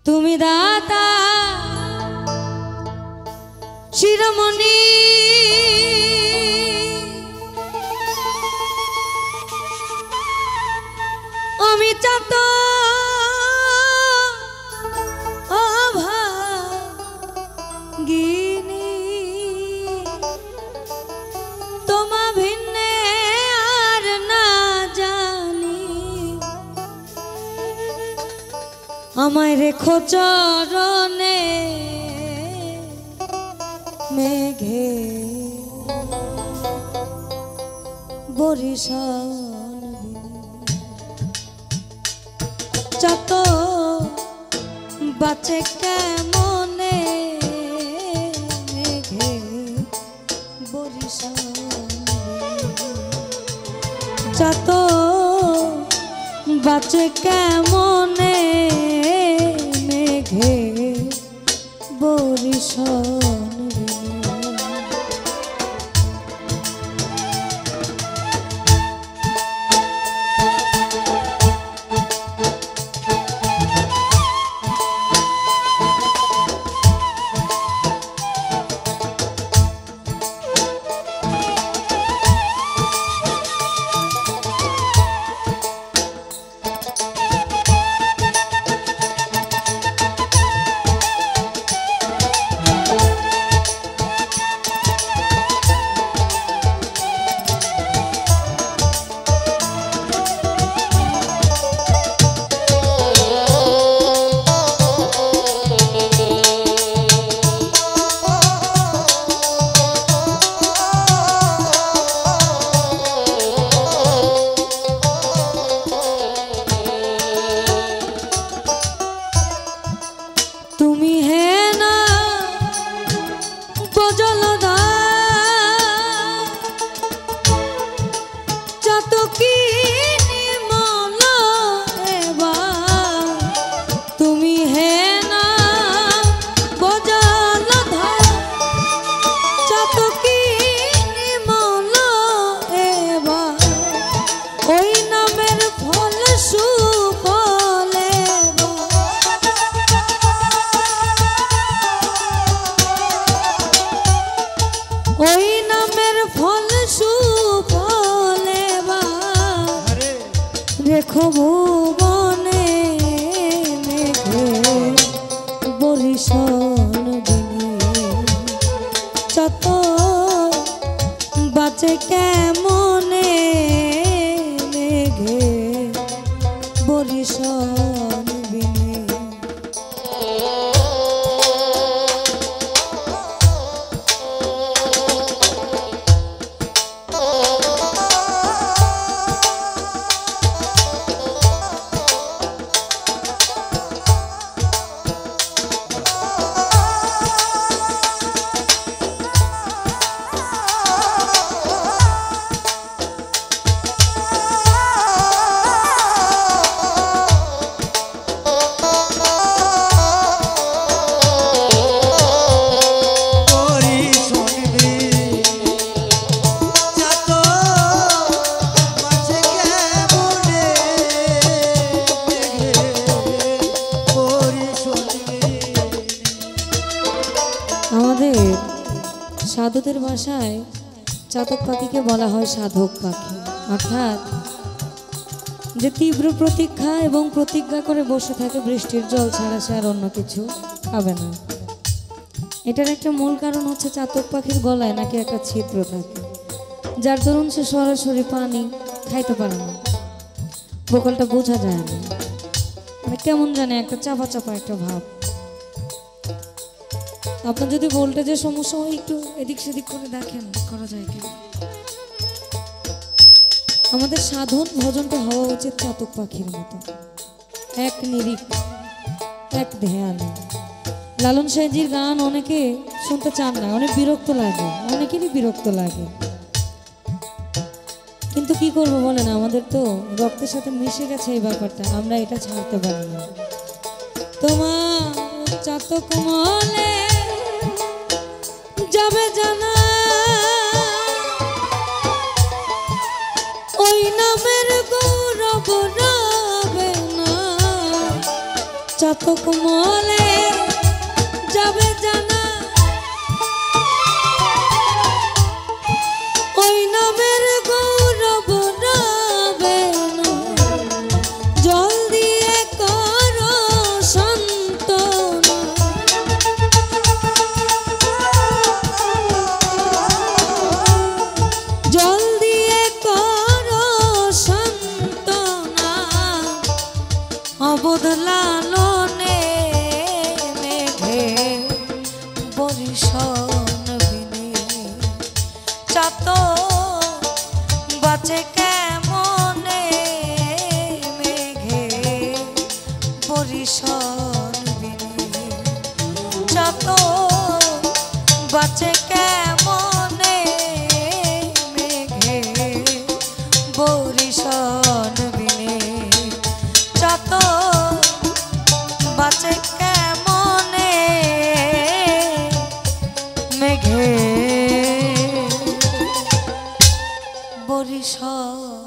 তুমি দাতা শিরোমণি আমি চাত অভাগিনী তোমা ভিন্নে আর না জানি আমায় রেখো চরণে মেঘে বরিশাল যত বাঁচে কেমনে মেঘে বরিশাল যত বাঁচে কেমনে মেঘে বরিশাল ওই নামের ফল সুফলে বা রেখো ভুবনে মেঘে বরিশাল দিনে যত বাঁচে কেমনে মেঘে বরিশাল দিনে সাধুদের ভাষায় চাতক পাখিকে বলা হয় সাধক পাখি, অর্থাৎ যে তীব্র প্রতীক্ষা এবং প্রতিজ্ঞা করে বসে থাকে বৃষ্টির জল ছাড়া সে আর অন্য কিছু খাবে না। এটার একটা মূল কারণ হচ্ছে চাতক পাখির গলায় নাকি একটা ছিদ্র থাকে, যার দরুন সে সরাসরি পানি খাইতে পারে না। বোকালটা বোঝা যায় না, মানে কেমন জানে একটা চাপা চাপা একটা ভাব। আপনার যদি ভোল্টেজের সমস্যা হয় একটু এদিক সেদিক করে দেখেন করা যায় কিনা। আমাদের সাধন ভজনটা হওয়া উচিত চাতক পাখির মতো, এক নিরিখ এক ধ্যান। লালন সাহেজির গান অনেকে শুনতে চান না, অনেক বিরক্ত লাগে, অনেকেরই বিরক্ত লাগে, কিন্তু কি করবো বলেন, আমাদের তো রক্তের সাথে মিশে গেছে এই ব্যাপারটা, আমরা এটা ছাড়তে পারি না। তোমার চাতক মলে যাবে জানা ওই নামের গৌরব রবে না। চাতক মলে যাবে জানা ওই নামের গৌরব রবে না জল দিয়ে করো সান্তনা জল দিয়ে করো সান্তনা অবোধ লালনে মেঘে বরিশন বিনে চাত বাঁচে কেমনে মেঘে বরিশন বিনে চাত বাঁচে কেমনে মেঘে বরিশন বিনে চাত বাঁচে কেমনে মেঘে বরিশন